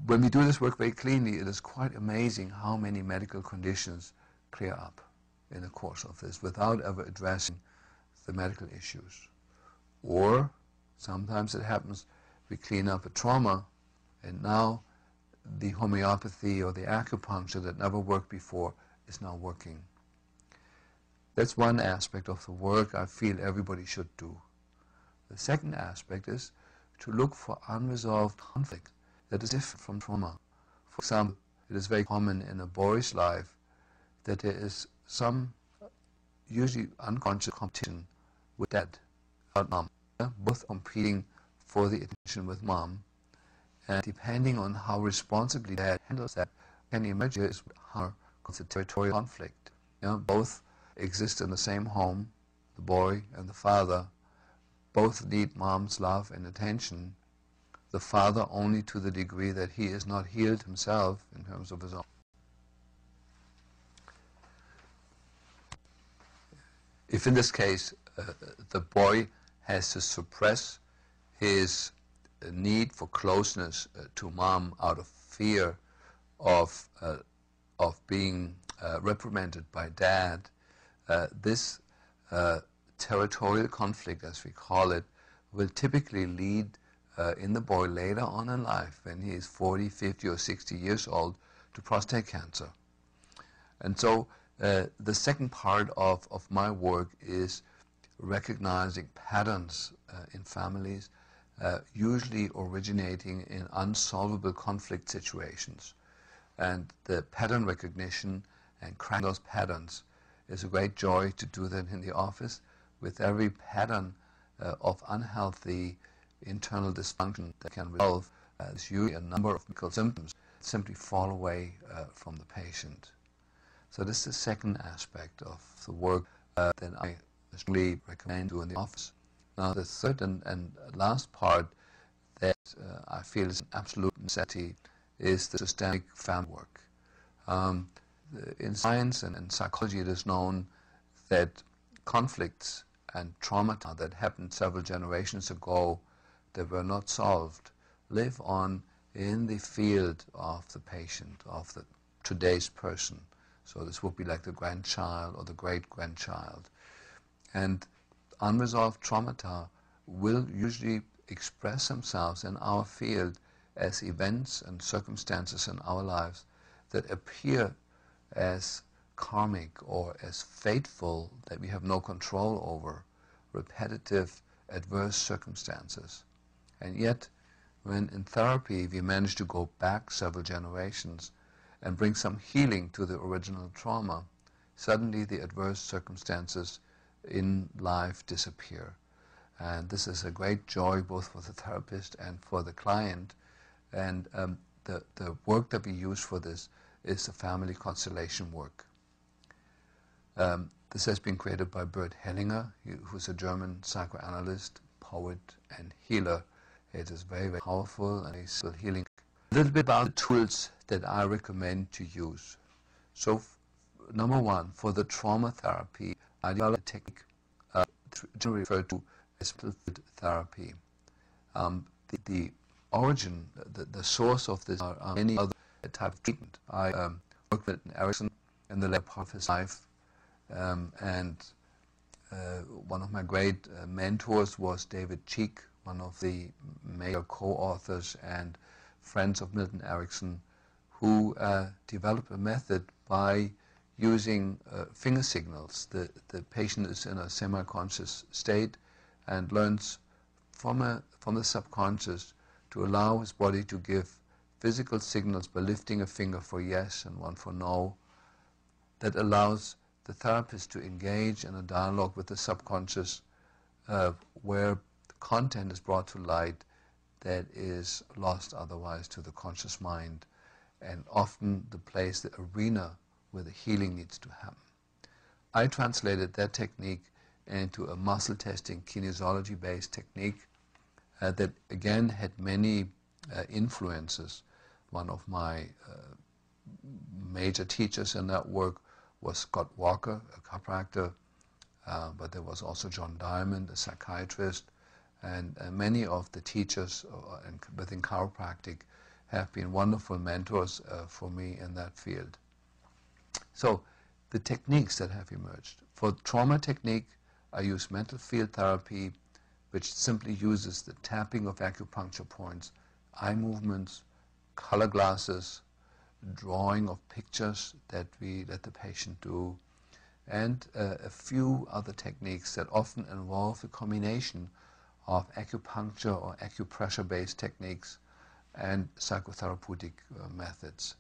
when we do this work very cleanly, it is quite amazing how many medical conditions clear up in the course of this without ever addressing the medical issues. Or sometimes it happens, we clean up a trauma, and now the homeopathy or the acupuncture that never worked before is now working. That's one aspect of the work I feel everybody should do. The second aspect is to look for unresolved conflict that is different from trauma. For example, it is very common in a boy's life that there is some usually unconscious competition with dad, about mom, both competing for the attention with mom, and depending on how responsibly dad handles that, can emerge is how the territorial conflict. Both exist in the same home, the boy and the father. Both need mom's love and attention. The father only to the degree that he is not healed himself in terms of his own. If in this case the boy has to suppress his need for closeness to mom out of fear of being reprimanded by dad, this territorial conflict, as we call it, will typically lead in the boy later on in life, when he is 40, 50 or 60 years old, to prostate cancer. And so the second part of my work is recognizing patterns in families, usually originating in unsolvable conflict situations. And the pattern recognition and cracking those patterns is a great joy to do that in the office. With every pattern of unhealthy internal dysfunction that can resolve, there's usually a number of medical symptoms that simply fall away from the patient. So this is the second aspect of the work that I strongly recommend doing in the office. Now the third and last part that I feel is an absolute necessity is the systemic family work. In science and psychology it is known that conflicts and traumata that happened several generations ago that were not solved live on in the field of the patient, of the today's person. So this would be like the grandchild or the great-grandchild. And unresolved traumata will usually express themselves in our field as events and circumstances in our lives that appear as karmic or as fateful, that we have no control over, repetitive, adverse circumstances. And yet, when in therapy we manage to go back several generations and bring some healing to the original trauma, suddenly the adverse circumstances in life disappear. And this is a great joy both for the therapist and for the client. And the work that we use for this is the family constellation work. This has been created by Bert Hellinger, who's a German psychoanalyst, poet, and healer. It is very, very powerful and is still healing. A little bit about the tools that I recommend to use. So, number one, for the trauma therapy, I developed a technique generally referred to as therapy. The origin, the source of this are many other types of treatment. I worked with Milton Erickson in the later part of his life, and one of my great mentors was David Cheek, one of the major co-authors and friends of Milton Erickson, who developed a method by using finger signals. The patient is in a semi-conscious state and learns from the subconscious to allow his body to give physical signals by lifting a finger for yes and one for no, that allows the therapist to engage in a dialogue with the subconscious where the content is brought to light that is lost otherwise to the conscious mind, and often the place, the arena where the healing needs to happen. I translated that technique into a muscle testing kinesiology based technique that again had many influences. One of my major teachers in that work was Scott Walker, a chiropractor, but there was also John Diamond, a psychiatrist, and many of the teachers within chiropractic have been wonderful mentors for me in that field. So the techniques that have emerged. For trauma technique, I use mental field therapy, which simply uses the tapping of acupuncture points, eye movements, color glasses, drawing of pictures that we let the patient do, and a few other techniques that often involve a combination of acupuncture or acupressure-based techniques and psychotherapeutic methods.